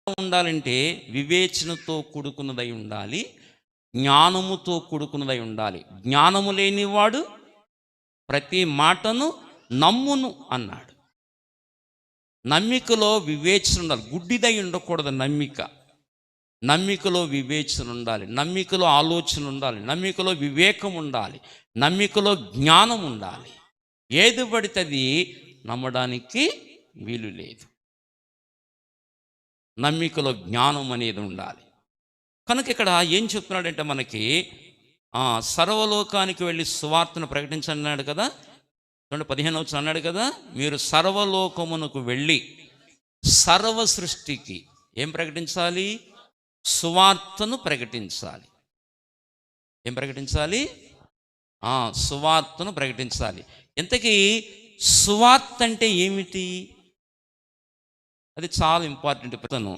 ఉండాలంటే వివేచనతో కూడుకున్నదై ఉండాలి, జ్ఞానముతో కూడుకున్నదై ఉండాలి. జ్ఞానము లేనివాడు ప్రతి మాటను నమ్మును అన్నాడు. నమ్మికలో వివేచన ఉండాలి. గుడ్డిదై ఉండకూడదు నమ్మికలో వివేచన ఉండాలి, నమ్మికలో ఆలోచన ఉండాలి, నమ్మికలో వివేకం ఉండాలి, నమ్మికలో జ్ఞానం ఉండాలి. ఏది పడితే అది నమ్మడానికి వీలు లేదు. నమ్మికలో జ్ఞానం అనేది ఉండాలి. కనుక ఇక్కడ ఏం చెప్తున్నాడంటే మనకి సర్వలోకానికి వెళ్ళి సువార్తను ప్రకటించన్నాడు కదా. 15 అన్నాడు కదా, మీరు సర్వలోకమునకు వెళ్ళి సర్వ సృష్టికి ఏం ప్రకటించాలి? సువార్తను ప్రకటించాలి. ఏం ప్రకటించాలి? సువార్తను ప్రకటించాలి. ఇంతకీ సువార్త అంటే ఏమిటి? అది చాలా ఇంపార్టెంట్ ప్రశ్న.